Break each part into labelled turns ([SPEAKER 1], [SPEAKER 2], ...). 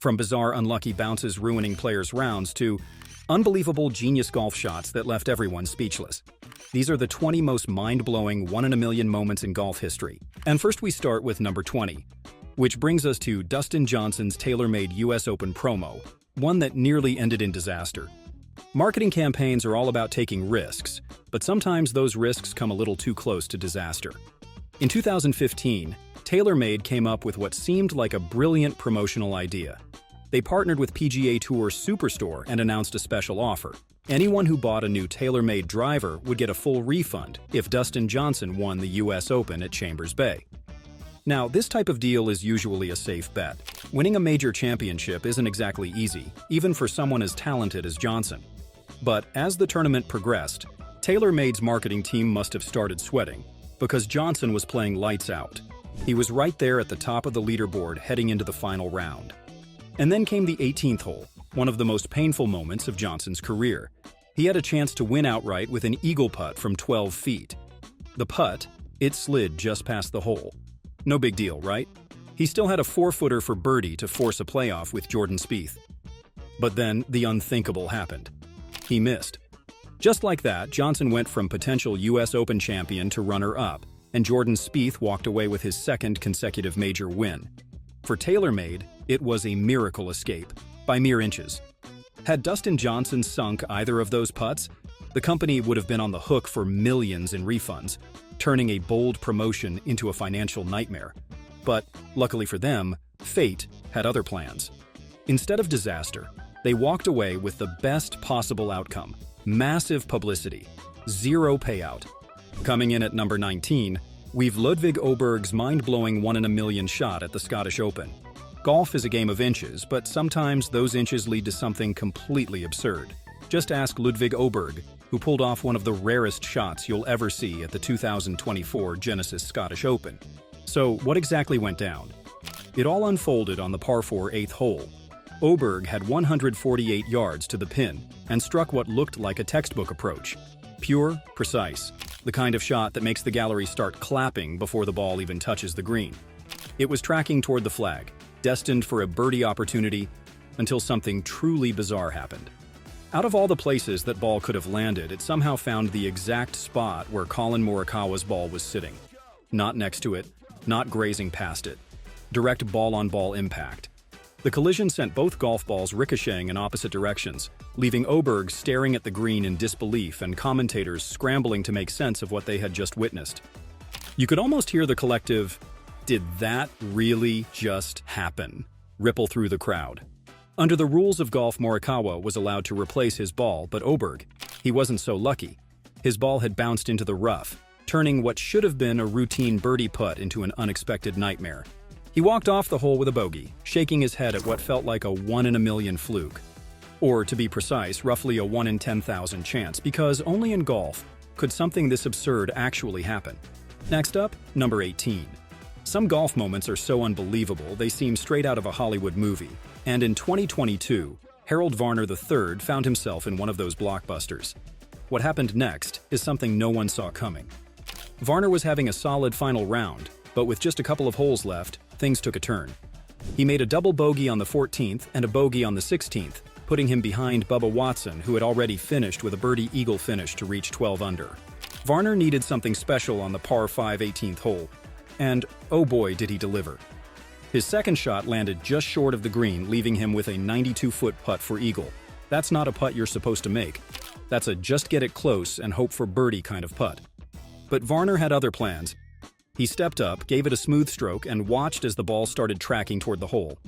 [SPEAKER 1] From bizarre, unlucky bounces ruining players' rounds to unbelievable genius golf shots that left everyone speechless. These are the 20 most mind-blowing one-in-a-million moments in golf history. And first we start with number 20, which brings us to Dustin Johnson's tailor-made US Open promo, one that nearly ended in disaster. Marketing campaigns are all about taking risks, but sometimes those risks come a little too close to disaster. In 2015, TaylorMade came up with what seemed like a brilliant promotional idea. They partnered with PGA Tour Superstore and announced a special offer. Anyone who bought a new TaylorMade driver would get a full refund if Dustin Johnson won the US Open at Chambers Bay. Now, this type of deal is usually a safe bet. Winning a major championship isn't exactly easy, even for someone as talented as Johnson. But as the tournament progressed, TaylorMade's marketing team must have started sweating, because Johnson was playing lights out. He was right there at the top of the leaderboard heading into the final round. And then came the 18th hole, one of the most painful moments of Johnson's career. He had a chance to win outright with an eagle putt from 12 feet. The putt, it slid just past the hole. No big deal, right? He still had a 4-footer for birdie to force a playoff with Jordan Spieth. But then the unthinkable happened. He missed. Just like that, Johnson went from potential US Open champion to runner-up, and Jordan Spieth walked away with his second consecutive major win. For TaylorMade, it was a miracle escape, by mere inches. Had Dustin Johnson sunk either of those putts, the company would have been on the hook for millions in refunds, turning a bold promotion into a financial nightmare. But, luckily for them, fate had other plans. Instead of disaster, they walked away with the best possible outcome: massive publicity, zero payout. Coming in at number 19, we've Ludvig Åberg's mind-blowing one-in-a-million shot at the Scottish Open. Golf is a game of inches, but sometimes those inches lead to something completely absurd. Just ask Ludvig Åberg, who pulled off one of the rarest shots you'll ever see at the 2024 Genesis Scottish Open. So, what exactly went down? It all unfolded on the par 4 8th hole. Åberg had 148 yards to the pin and struck what looked like a textbook approach. Pure, precise, the kind of shot that makes the gallery start clapping before the ball even touches the green. It was tracking toward the flag, destined for a birdie opportunity, until something truly bizarre happened. Out of all the places that ball could have landed, it somehow found the exact spot where Collin Morikawa's ball was sitting. Not next to it, not grazing past it. Direct ball-on-ball impact. The collision sent both golf balls ricocheting in opposite directions, leaving Åberg staring at the green in disbelief and commentators scrambling to make sense of what they had just witnessed. You could almost hear the collective, "Did that really just happen?" ripple through the crowd. Under the rules of golf, Morikawa was allowed to replace his ball, but Åberg, he wasn't so lucky. His ball had bounced into the rough, turning what should have been a routine birdie putt into an unexpected nightmare. He walked off the hole with a bogey, shaking his head at what felt like a 1-in-a-million fluke. Or, to be precise, roughly a 1 in 10,000 chance, because only in golf could something this absurd actually happen. Next up, number 18. Some golf moments are so unbelievable they seem straight out of a Hollywood movie, and in 2022, Harold Varner III found himself in one of those blockbusters. What happened next is something no one saw coming. Varner was having a solid final round, but with just a couple of holes left, things took a turn. He made a double bogey on the 14th and a bogey on the 16th, putting him behind Bubba Watson, who had already finished with a birdie eagle finish to reach 12 under. Varner needed something special on the par 5 18th hole, and oh boy did he deliver. His second shot landed just short of the green, leaving him with a 92-foot putt for eagle. That's not a putt you're supposed to make. That's a just get it close and hope for birdie kind of putt. But Varner had other plans. He stepped up, gave it a smooth stroke, and watched as the ball started tracking toward the hole.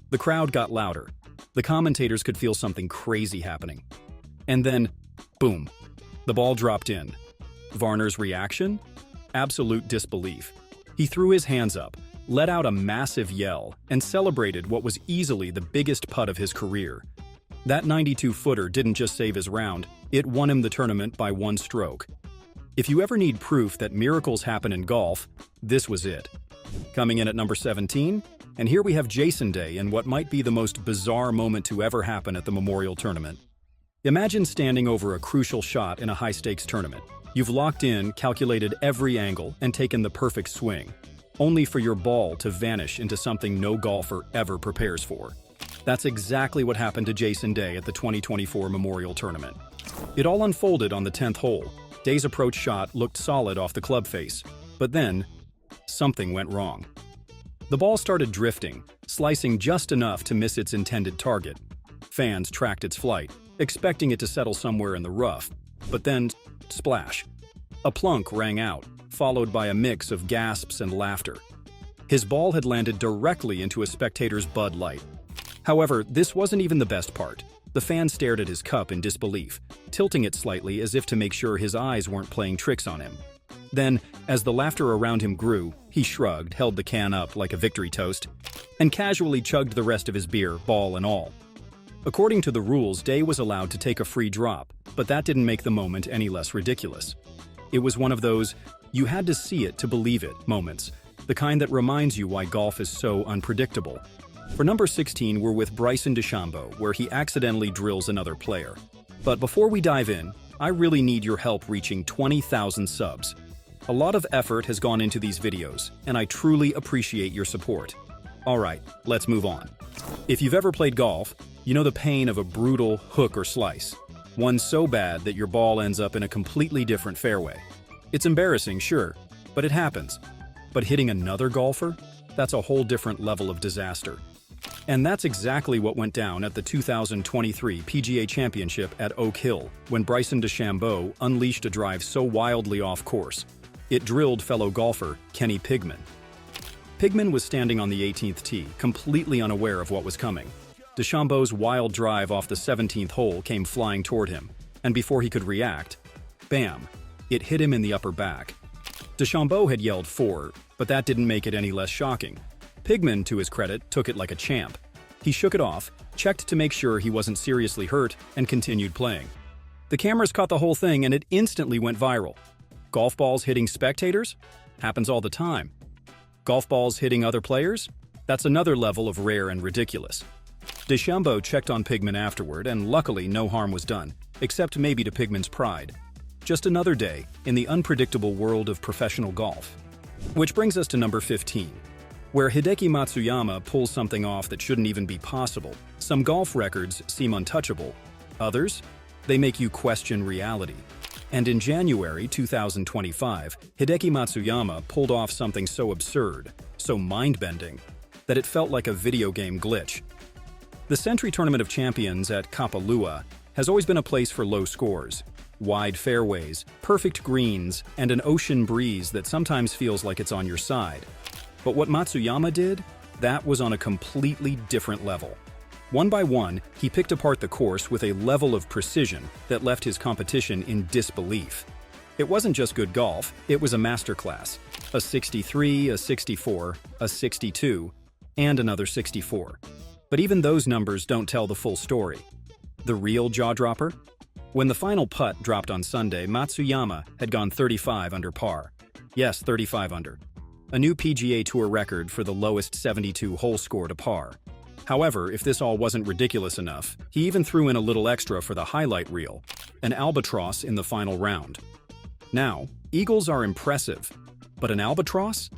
[SPEAKER 1] The crowd got louder. The commentators could feel something crazy happening. And then, boom, the ball dropped in. Varner's reaction? Absolute disbelief. He threw his hands up, let out a massive yell, and celebrated what was easily the biggest putt of his career. That 92-footer didn't just save his round, it won him the tournament by 1 stroke. If you ever need proof that miracles happen in golf, this was it. Coming in at number 17, and here we have Jason Day in what might be the most bizarre moment to ever happen at the Memorial Tournament. Imagine standing over a crucial shot in a high-stakes tournament. You've locked in, calculated every angle, and taken the perfect swing, only for your ball to vanish into something no golfer ever prepares for. That's exactly what happened to Jason Day at the 2024 Memorial Tournament. It all unfolded on the 10th hole. Day's approach shot looked solid off the club face, but then something went wrong. The ball started drifting, slicing just enough to miss its intended target. Fans tracked its flight, expecting it to settle somewhere in the rough, but then, splash. A plunk rang out, followed by a mix of gasps and laughter. His ball had landed directly into a spectator's Bud Light. However, this wasn't even the best part. The fan stared at his cup in disbelief, tilting it slightly as if to make sure his eyes weren't playing tricks on him. Then, as the laughter around him grew, he shrugged, held the can up like a victory toast, and casually chugged the rest of his beer, ball and all. According to the rules, Day was allowed to take a free drop, but that didn't make the moment any less ridiculous. It was one of those you had to see it to believe it moments, the kind that reminds you why golf is so unpredictable. For number 16, we're with Bryson DeChambeau, where he accidentally drills another player. But before we dive in, I really need your help reaching 20,000 subs. A lot of effort has gone into these videos, and I truly appreciate your support. Alright, let's move on. If you've ever played golf, you know the pain of a brutal hook or slice. One so bad that your ball ends up in a completely different fairway. It's embarrassing, sure, but it happens. But hitting another golfer? That's a whole different level of disaster. And that's exactly what went down at the 2023 PGA Championship at Oak Hill, when Bryson DeChambeau unleashed a drive so wildly off course. It drilled fellow golfer Kenny Pigman. Pigman was standing on the 18th tee, completely unaware of what was coming. DeChambeau's wild drive off the 17th hole came flying toward him, and before he could react, bam, it hit him in the upper back. DeChambeau had yelled "4," but that didn't make it any less shocking. Pigman, to his credit, took it like a champ. He shook it off, checked to make sure he wasn't seriously hurt, and continued playing. The cameras caught the whole thing and it instantly went viral. Golf balls hitting spectators? Happens all the time. Golf balls hitting other players? That's another level of rare and ridiculous. DeChambeau checked on Pigman afterward, and luckily no harm was done, except maybe to Pigman's pride. Just another day in the unpredictable world of professional golf. Which brings us to number 15. Where Hideki Matsuyama pulls something off that shouldn't even be possible. Some golf records seem untouchable. Others, they make you question reality. And in January 2025, Hideki Matsuyama pulled off something so absurd, so mind-bending, that it felt like a video game glitch. The Sentry Tournament of Champions at Kapalua has always been a place for low scores, wide fairways, perfect greens, and an ocean breeze that sometimes feels like it's on your side. But what Matsuyama did, that was on a completely different level. One by one, he picked apart the course with a level of precision that left his competition in disbelief. It wasn't just good golf, it was a masterclass. A 63, a 64, a 62, and another 64. But even those numbers don't tell the full story. The real jaw-dropper? When the final putt dropped on Sunday, Matsuyama had gone 35 under par. Yes, 35 under. A new PGA Tour record for the lowest 72-hole score to par. However, if this all wasn't ridiculous enough, he even threw in a little extra for the highlight reel, an albatross in the final round. Now, eagles are impressive, but an albatross?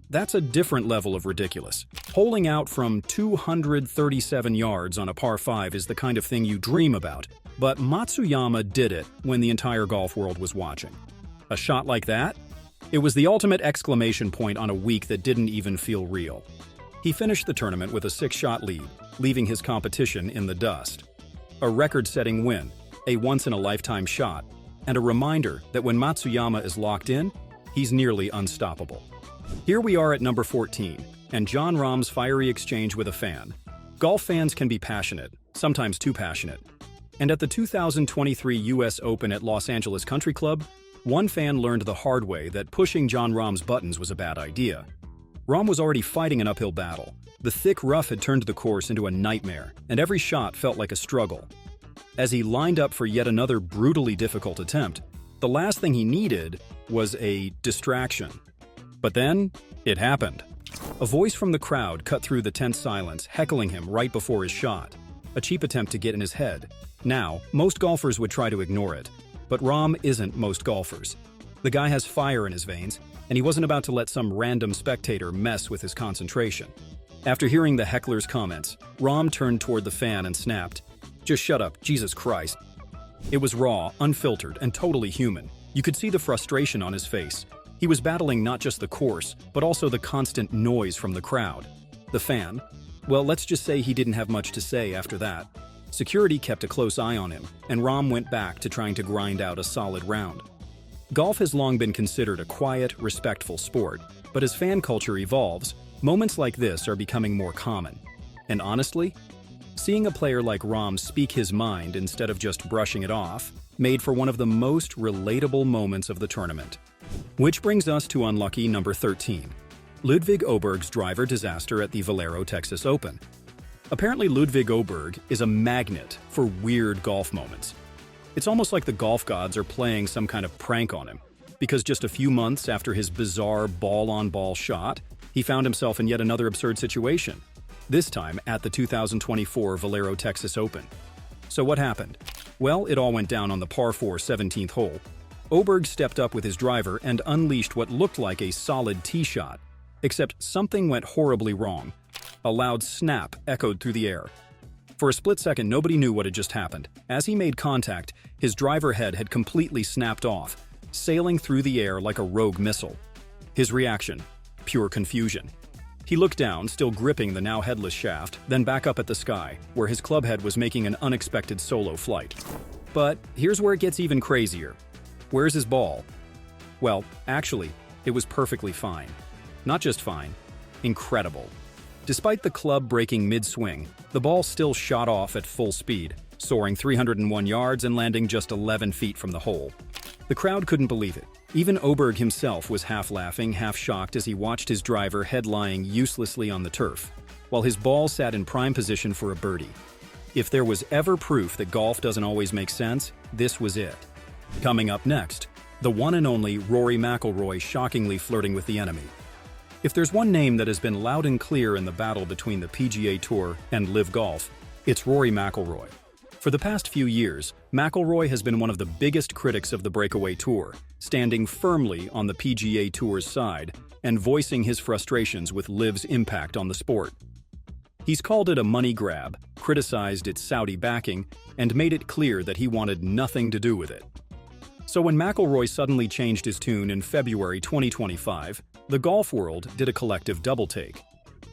[SPEAKER 1] That's a different level of ridiculous. Holing out from 237 yards on a par 5 is the kind of thing you dream about, but Matsuyama did it when the entire golf world was watching. A shot like that? It was the ultimate exclamation point on a week that didn't even feel real. He finished the tournament with a 6-shot lead, leaving his competition in the dust. A record-setting win, a once-in-a-lifetime shot, and a reminder that when Matsuyama is locked in, he's nearly unstoppable. Here we are at number 14, and Jon Rahm's fiery exchange with a fan. Golf fans can be passionate, sometimes too passionate. And at the 2023 US Open at Los Angeles Country Club, one fan learned the hard way that pushing Jon Rahm's buttons was a bad idea. Rahm was already fighting an uphill battle. The thick rough had turned the course into a nightmare, and every shot felt like a struggle. As he lined up for yet another brutally difficult attempt, the last thing he needed was a distraction. But then, it happened. A voice from the crowd cut through the tense silence, heckling him right before his shot. A cheap attempt to get in his head. Now, most golfers would try to ignore it. But Rahm isn't most golfers. The guy has fire in his veins, and he wasn't about to let some random spectator mess with his concentration. After hearing the heckler's comments, Rom turned toward the fan and snapped, "Just shut up, Jesus Christ." It was raw, unfiltered, and totally human. You could see the frustration on his face. He was battling not just the course, but also the constant noise from the crowd. The fan? Well, let's just say he didn't have much to say after that. Security kept a close eye on him, and Rom went back to trying to grind out a solid round. Golf has long been considered a quiet, respectful sport, but as fan culture evolves, moments like this are becoming more common. And honestly, seeing a player like Rom speak his mind instead of just brushing it off made for one of the most relatable moments of the tournament. Which brings us to unlucky number 13. Ludwig Åberg's driver disaster at the Valero Texas Open. Apparently Ludwig Åberg is a magnet for weird golf moments. It's almost like the golf gods are playing some kind of prank on him, because just a few months after his bizarre ball-on-ball shot, he found himself in yet another absurd situation, this time at the 2024 Valero Texas Open. So what happened? Well, it all went down on the par 4 17th hole. Åberg stepped up with his driver and unleashed what looked like a solid tee shot, except something went horribly wrong. A loud snap echoed through the air. For a split second, nobody knew what had just happened. As he made contact, his driver head had completely snapped off, sailing through the air like a rogue missile. His reaction? Pure confusion. He looked down, still gripping the now headless shaft, then back up at the sky, where his club head was making an unexpected solo flight. But here's where it gets even crazier. Where's his ball? Well, actually, it was perfectly fine. Not just fine, incredible. Despite the club breaking mid-swing, the ball still shot off at full speed, soaring 301 yards and landing just 11 feet from the hole. The crowd couldn't believe it. Even Åberg himself was half laughing, half shocked as he watched his driver head-lying uselessly on the turf, while his ball sat in prime position for a birdie. If there was ever proof that golf doesn't always make sense, this was it. Coming up next, the one and only Rory McIlroy shockingly flirting with the enemy. If there's one name that has been loud and clear in the battle between the PGA Tour and LIV Golf, it's Rory McIlroy. For the past few years, McIlroy has been one of the biggest critics of the breakaway tour, standing firmly on the PGA Tour's side and voicing his frustrations with LIV's impact on the sport. He's called it a money grab, criticized its Saudi backing, and made it clear that he wanted nothing to do with it. So when McIlroy suddenly changed his tune in February 2025, the golf world did a collective double-take.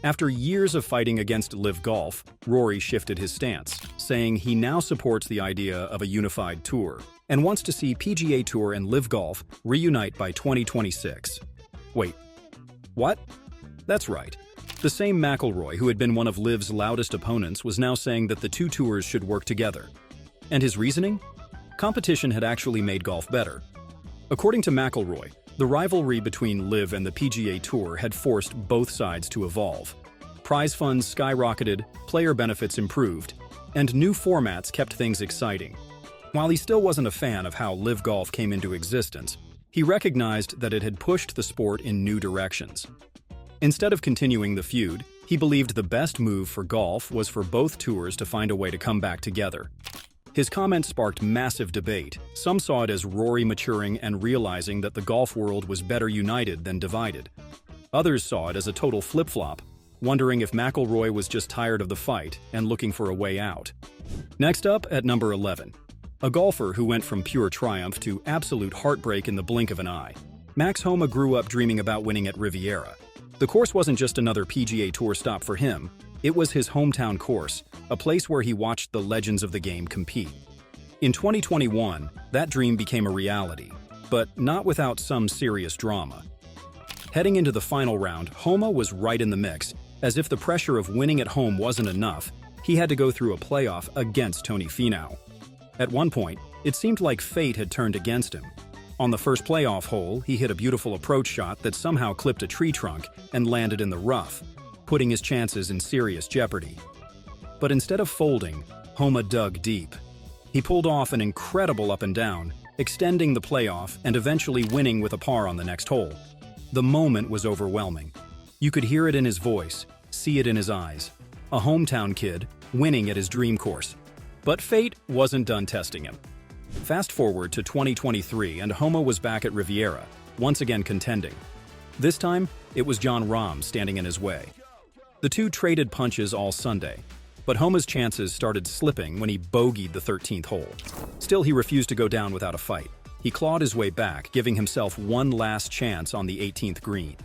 [SPEAKER 1] After years of fighting against LIV Golf, Rory shifted his stance, saying he now supports the idea of a unified tour and wants to see PGA Tour and LIV Golf reunite by 2026. Wait, what? That's right. The same McIlroy, who had been one of LIV's loudest opponents, was now saying that the two tours should work together. And his reasoning? Competition had actually made golf better. According to McIlroy, the rivalry between LIV and the PGA Tour had forced both sides to evolve. Prize funds skyrocketed, player benefits improved, and new formats kept things exciting. While he still wasn't a fan of how LIV Golf came into existence, he recognized that it had pushed the sport in new directions. Instead of continuing the feud, he believed the best move for golf was for both tours to find a way to come back together. His comments sparked massive debate. Some saw it as Rory maturing and realizing that the golf world was better united than divided. Others saw it as a total flip-flop, wondering if McIlroy was just tired of the fight and looking for a way out. Next up, at number 11, a golfer who went from pure triumph to absolute heartbreak in the blink of an eye. Max Homa grew up dreaming about winning at Riviera. The course wasn't just another PGA Tour stop for him. It was his hometown course, a place where he watched the legends of the game compete. In 2021, that dream became a reality, but not without some serious drama. Heading into the final round, Homa was right in the mix. As if the pressure of winning at home wasn't enough, he had to go through a playoff against Tony Finau. At one point, it seemed like fate had turned against him. On the first playoff hole, he hit a beautiful approach shot that somehow clipped a tree trunk and landed in the rough, putting his chances in serious jeopardy. But instead of folding, Homa dug deep. He pulled off an incredible up and down, extending the playoff and eventually winning with a par on the next hole. The moment was overwhelming. You could hear it in his voice, see it in his eyes. A hometown kid, winning at his dream course. But fate wasn't done testing him. Fast forward to 2023 and Homa was back at Riviera, once again contending. This time, it was Jon Rahm standing in his way. The two traded punches all Sunday, but Homa's chances started slipping when he bogeyed the 13th hole. Still, he refused to go down without a fight. He clawed his way back, giving himself one last chance on the 18th green.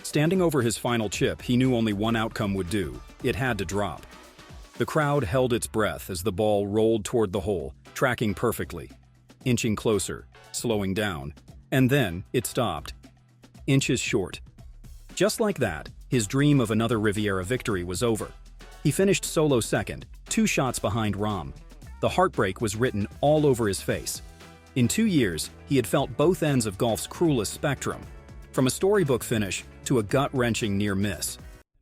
[SPEAKER 1] Standing over his final chip, he knew only one outcome would do. It had to drop. The crowd held its breath as the ball rolled toward the hole, tracking perfectly, inching closer, slowing down, and then it stopped, inches short. Just like that, his dream of another Riviera victory was over. He finished solo second, 2 shots behind Rahm. The heartbreak was written all over his face. In 2 years, he had felt both ends of golf's cruelest spectrum, from a storybook finish to a gut-wrenching near miss.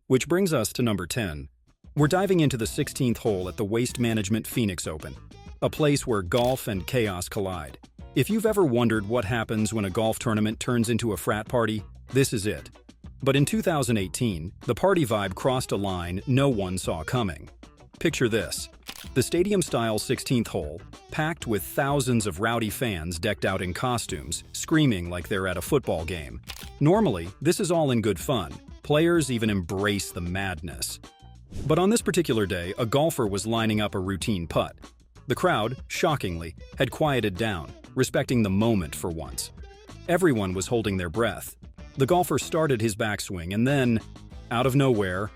[SPEAKER 1] Which brings us to number 10. We're diving into the 16th hole at the Waste Management Phoenix Open, a place where golf and chaos collide. If you've ever wondered what happens when a golf tournament turns into a frat party, this is it. But in 2018, the party vibe crossed a line no one saw coming. Picture this. The stadium-style 16th hole, packed with thousands of rowdy fans decked out in costumes, screaming like they're at a football game. Normally, this is all in good fun. Players even embrace the madness. But on this particular day, a golfer was lining up a routine putt. The crowd, shockingly, had quieted down, respecting the moment for once. Everyone was holding their breath. The golfer started his backswing and then, out of nowhere,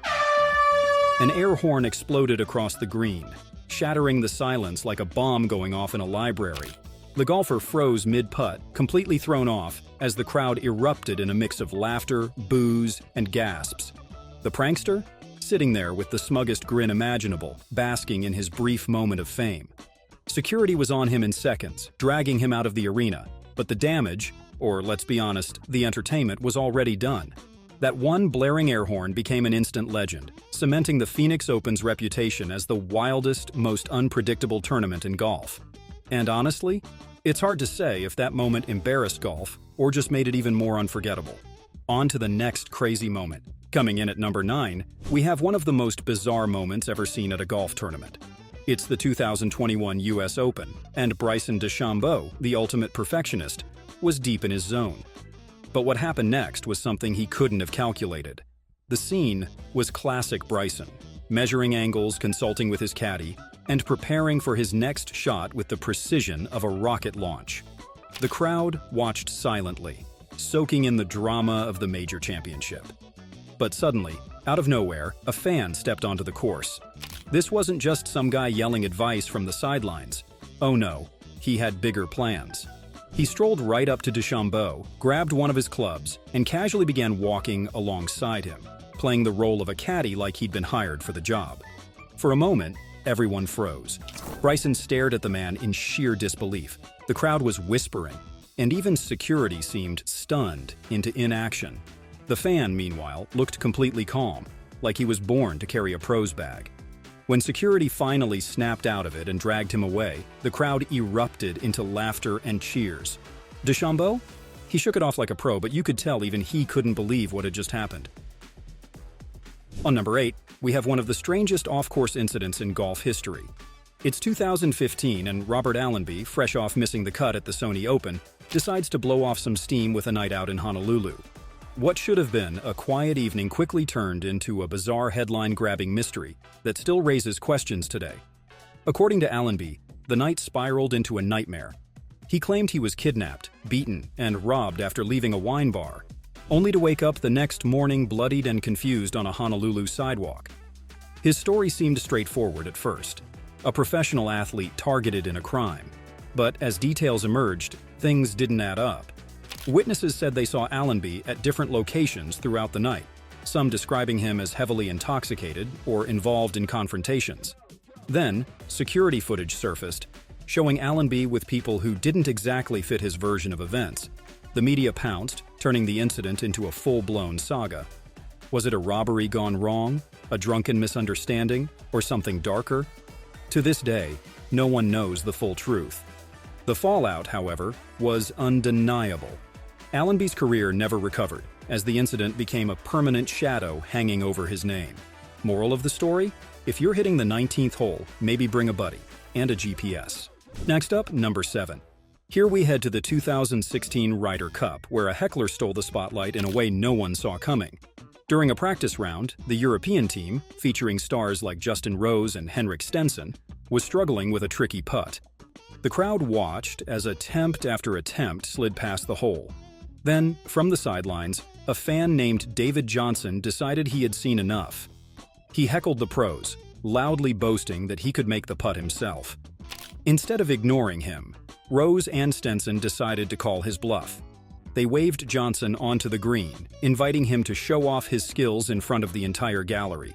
[SPEAKER 1] an air horn exploded across the green, shattering the silence like a bomb going off in a library. The golfer froze mid-putt, completely thrown off, as the crowd erupted in a mix of laughter, boos, and gasps. The prankster? Sitting there with the smuggest grin imaginable, basking in his brief moment of fame. Security was on him in seconds, dragging him out of the arena, but the damage, or let's be honest, the entertainment was already done. That one blaring air horn became an instant legend, cementing the Phoenix Open's reputation as the wildest, most unpredictable tournament in golf. And honestly, it's hard to say if that moment embarrassed golf or just made it even more unforgettable. On to the next crazy moment. Coming in at number 9, we have one of the most bizarre moments ever seen at a golf tournament. It's the 2021 US Open, and Bryson DeChambeau, the ultimate perfectionist, was deep in his zone. But what happened next was something he couldn't have calculated. The scene was classic Bryson, measuring angles, consulting with his caddy, and preparing for his next shot with the precision of a rocket launch. The crowd watched silently, soaking in the drama of the major championship. But suddenly, out of nowhere, a fan stepped onto the course. This wasn't just some guy yelling advice from the sidelines. Oh no, he had bigger plans. He strolled right up to DeChambeau, grabbed one of his clubs, and casually began walking alongside him, playing the role of a caddy like he'd been hired for the job. For a moment, everyone froze. Bryson stared at the man in sheer disbelief. The crowd was whispering, and even security seemed stunned into inaction. The fan, meanwhile, looked completely calm, like he was born to carry a pro's bag. When security finally snapped out of it and dragged him away, the crowd erupted into laughter and cheers. DeChambeau? He shook it off like a pro, but you could tell even he couldn't believe what had just happened. On number 8, we have one of the strangest off-course incidents in golf history. It's 2015 and Robert Allenby, fresh off missing the cut at the Sony Open, decides to blow off some steam with a night out in Honolulu. What should have been a quiet evening quickly turned into a bizarre headline-grabbing mystery that still raises questions today. According to Allenby, the night spiraled into a nightmare. He claimed he was kidnapped, beaten, and robbed after leaving a wine bar, only to wake up the next morning bloodied and confused on a Honolulu sidewalk. His story seemed straightforward at first, a professional athlete targeted in a crime. But as details emerged, things didn't add up. Witnesses said they saw Allenby at different locations throughout the night, some describing him as heavily intoxicated or involved in confrontations. Then, security footage surfaced, showing Allenby with people who didn't exactly fit his version of events. The media pounced, turning the incident into a full-blown saga. Was it a robbery gone wrong, a drunken misunderstanding, or something darker? To this day, no one knows the full truth. The fallout, however, was undeniable. Allenby's career never recovered, as the incident became a permanent shadow hanging over his name. Moral of the story? If you're hitting the 19th hole, maybe bring a buddy and a GPS. Next up, number 7. Here we head to the 2016 Ryder Cup, where a heckler stole the spotlight in a way no one saw coming. During a practice round, the European team, featuring stars like Justin Rose and Henrik Stenson, was struggling with a tricky putt. The crowd watched as attempt after attempt slid past the hole. Then, from the sidelines, a fan named David Johnson decided he had seen enough. He heckled the pros, loudly boasting that he could make the putt himself. Instead of ignoring him, Rose and Stenson decided to call his bluff. They waved Johnson onto the green, inviting him to show off his skills in front of the entire gallery.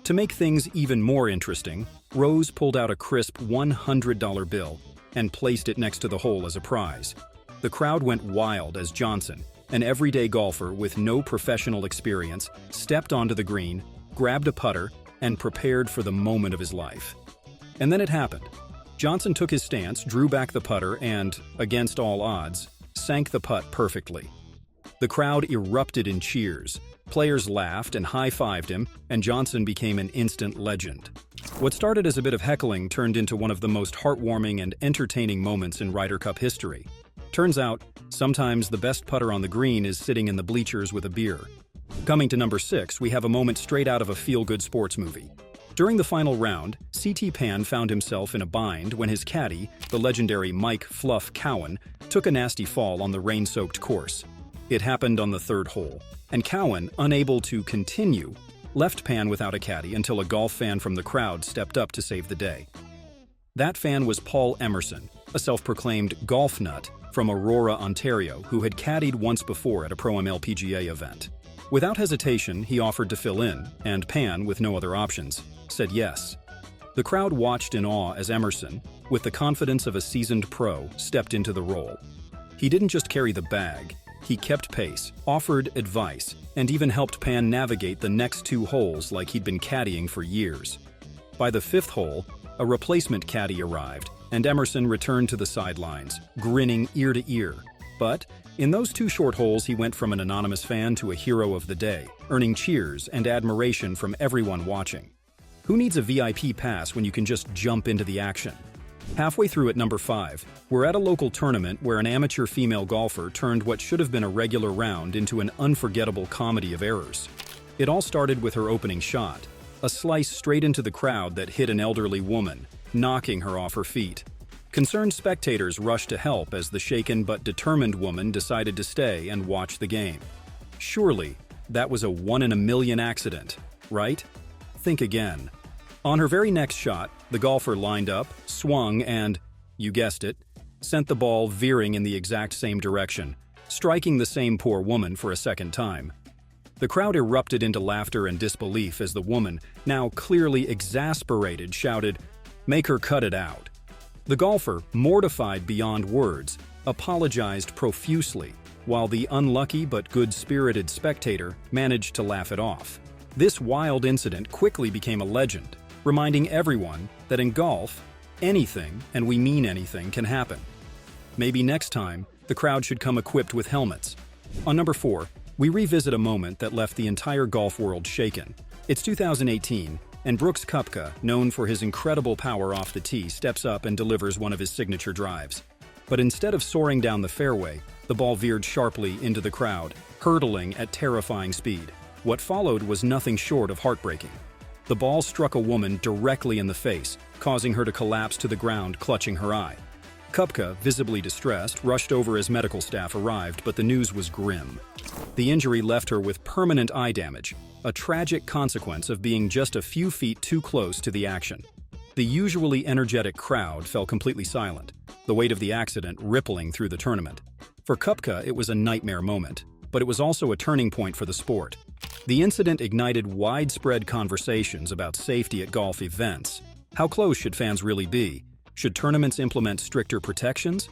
[SPEAKER 1] To make things even more interesting, Rose pulled out a crisp $100 bill and placed it next to the hole as a prize. The crowd went wild as Johnson, an everyday golfer with no professional experience, stepped onto the green, grabbed a putter, and prepared for the moment of his life. And then it happened. Johnson took his stance, drew back the putter, and, against all odds, sank the putt perfectly. The crowd erupted in cheers. Players laughed and high-fived him, and Johnson became an instant legend. What started as a bit of heckling turned into one of the most heartwarming and entertaining moments in Ryder Cup history. Turns out, sometimes the best putter on the green is sitting in the bleachers with a beer. Coming to number 6, we have a moment straight out of a feel-good sports movie. During the final round, C.T. Pan found himself in a bind when his caddy, the legendary Mike "Fluff" Cowan, took a nasty fall on the rain-soaked course. It happened on the 3rd hole, and Cowan, unable to continue, left Pan without a caddy until a golf fan from the crowd stepped up to save the day. That fan was Paul Emerson, a self-proclaimed golf nut from Aurora, Ontario, who had caddied once before at a Pro-Am lpga event. Without hesitation, he offered to fill in, and Pan, with no other options, said yes. The crowd watched in awe as Emerson, with the confidence of a seasoned pro, stepped into the role. He didn't just carry the bag, he kept pace, offered advice, and even helped Pan navigate the next 2 holes like he'd been caddying for years. By the 5th hole, a replacement caddy arrived, and Emerson returned to the sidelines, grinning ear to ear. But in those 2 short holes, he went from an anonymous fan to a hero of the day, earning cheers and admiration from everyone watching. Who needs a VIP pass when you can just jump into the action? Halfway through at number 5, we're at a local tournament where an amateur female golfer turned what should have been a regular round into an unforgettable comedy of errors. It all started with her opening shot, a slice straight into the crowd that hit an elderly woman, knocking her off her feet. Concerned spectators rushed to help as the shaken but determined woman decided to stay and watch the game. Surely, that was a 1 in a million accident, right? Think again. On her very next shot, the golfer lined up, swung, and, you guessed it, sent the ball veering in the exact same direction, striking the same poor woman for a second time. The crowd erupted into laughter and disbelief as the woman, now clearly exasperated, shouted, "Make her cut it out." The golfer, mortified beyond words, apologized profusely, while the unlucky but good-spirited spectator managed to laugh it off. This wild incident quickly became a legend, reminding everyone that in golf, anything, and we mean anything, can happen. Maybe next time, the crowd should come equipped with helmets. On number 4, we revisit a moment that left the entire golf world shaken. It's 2018, and Brooks Koepka, known for his incredible power off the tee, steps up and delivers one of his signature drives. But instead of soaring down the fairway, the ball veered sharply into the crowd, hurtling at terrifying speed. What followed was nothing short of heartbreaking. The ball struck a woman directly in the face, causing her to collapse to the ground, clutching her eye. Koepka, visibly distressed, rushed over as medical staff arrived, but the news was grim. The injury left her with permanent eye damage, a tragic consequence of being just a few feet too close to the action. The usually energetic crowd fell completely silent, the weight of the accident rippling through the tournament. For Koepka, it was a nightmare moment, but it was also a turning point for the sport. The incident ignited widespread conversations about safety at golf events. How close should fans really be? Should tournaments implement stricter protections?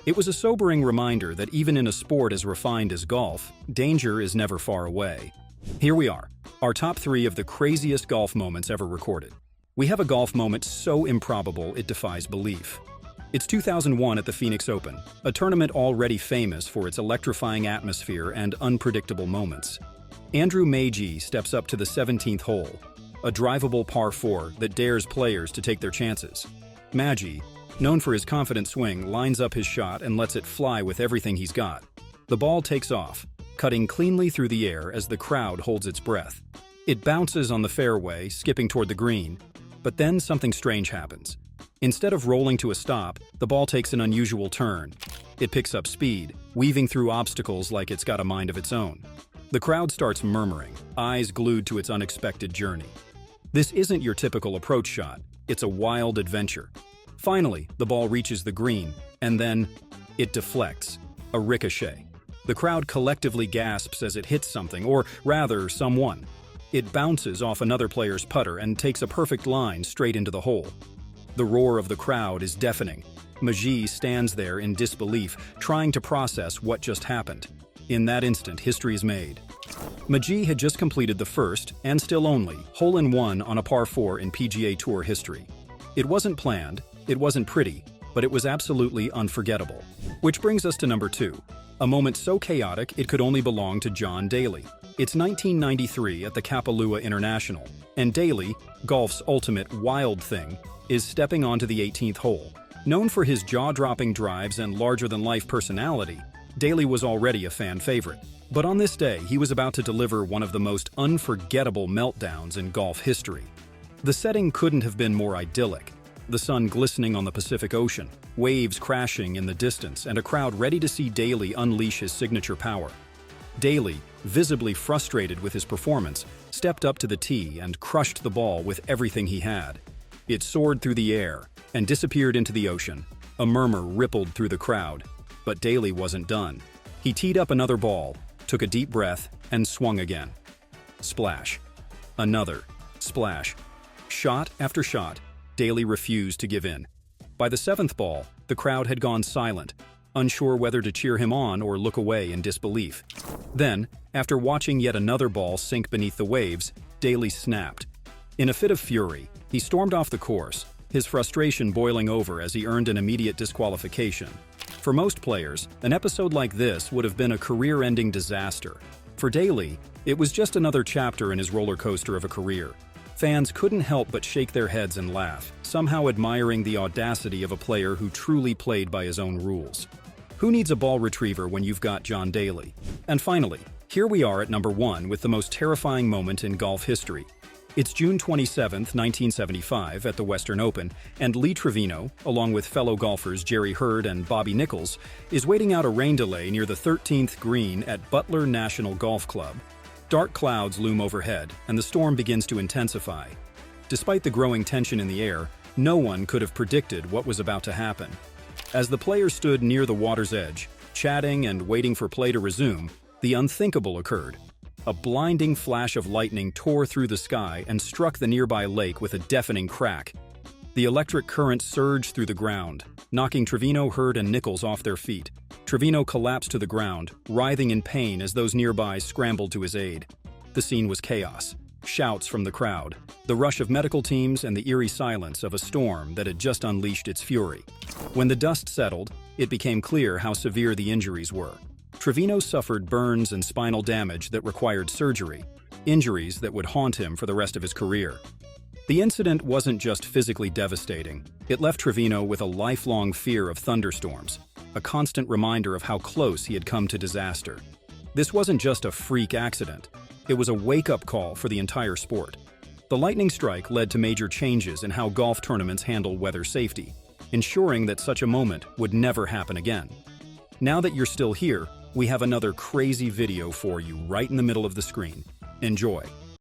[SPEAKER 1] It was a sobering reminder that even in a sport as refined as golf, danger is never far away. Here we are, our top 3 of the craziest golf moments ever recorded. We have a golf moment so improbable it defies belief. It's 2001 at the Phoenix Open, a tournament already famous for its electrifying atmosphere and unpredictable moments. Andrew Magee steps up to the 17th hole, a drivable par 4 that dares players to take their chances. Magee, known for his confident swing, lines up his shot and lets it fly with everything he's got. The ball takes off, cutting cleanly through the air as the crowd holds its breath. It bounces on the fairway, skipping toward the green, but then something strange happens. Instead of rolling to a stop, the ball takes an unusual turn. It picks up speed, weaving through obstacles like it's got a mind of its own. The crowd starts murmuring, eyes glued to its unexpected journey. This isn't your typical approach shot, it's a wild adventure. Finally, the ball reaches the green, and then it deflects, a ricochet. The crowd collectively gasps as it hits something, or rather, someone. It bounces off another player's putter and takes a perfect line straight into the hole. The roar of the crowd is deafening. Magee stands there in disbelief, trying to process what just happened. In that instant, history is made. Magee had just completed the first, and still only, hole-in-one on a par 4 in PGA Tour history. It wasn't planned, it wasn't pretty, but it was absolutely unforgettable. Which brings us to number 2, a moment so chaotic it could only belong to John Daly. It's 1993 at the Kapalua International, and Daly, golf's ultimate wild thing, is stepping onto the 18th hole. Known for his jaw-dropping drives and larger-than-life personality, Daly was already a fan favorite. But on this day, he was about to deliver one of the most unforgettable meltdowns in golf history. The setting couldn't have been more idyllic. The sun glistening on the Pacific Ocean, waves crashing in the distance, and a crowd ready to see Daly unleash his signature power. Daly, visibly frustrated with his performance, stepped up to the tee and crushed the ball with everything he had. It soared through the air and disappeared into the ocean. A murmur rippled through the crowd, but Daly wasn't done. He teed up another ball, took a deep breath, and swung again. Splash. Another. Splash. Shot after shot, Daly refused to give in. By the 7th ball, the crowd had gone silent, unsure whether to cheer him on or look away in disbelief. Then, after watching yet another ball sink beneath the waves, Daly snapped. In a fit of fury, he stormed off the course, his frustration boiling over as he earned an immediate disqualification. For most players, an episode like this would have been a career-ending disaster. For Daly, it was just another chapter in his roller coaster of a career. Fans couldn't help but shake their heads and laugh, somehow admiring the audacity of a player who truly played by his own rules. Who needs a ball retriever when you've got John Daly? And finally, here we are at number 1 with the most terrifying moment in golf history. It's June 27, 1975, at the Western Open, and Lee Trevino, along with fellow golfers Jerry Hurd and Bobby Nichols, is waiting out a rain delay near the 13th green at Butler National Golf Club. Dark clouds loom overhead, and the storm begins to intensify. Despite the growing tension in the air, no one could have predicted what was about to happen. As the players stood near the water's edge, chatting and waiting for play to resume, the unthinkable occurred. A blinding flash of lightning tore through the sky and struck the nearby lake with a deafening crack. The electric current surged through the ground, knocking Trevino, Hurd, and Nichols off their feet. Trevino collapsed to the ground, writhing in pain as those nearby scrambled to his aid. The scene was chaos. Shouts from the crowd, the rush of medical teams, and the eerie silence of a storm that had just unleashed its fury. When the dust settled, it became clear how severe the injuries were. Trevino suffered burns and spinal damage that required surgery, injuries that would haunt him for the rest of his career. The incident wasn't just physically devastating. It left Trevino with a lifelong fear of thunderstorms, a constant reminder of how close he had come to disaster. This wasn't just a freak accident. It was a wake-up call for the entire sport. The lightning strike led to major changes in how golf tournaments handle weather safety, ensuring that such a moment would never happen again. Now that you're still here, we have another crazy video for you right in the middle of the screen. Enjoy.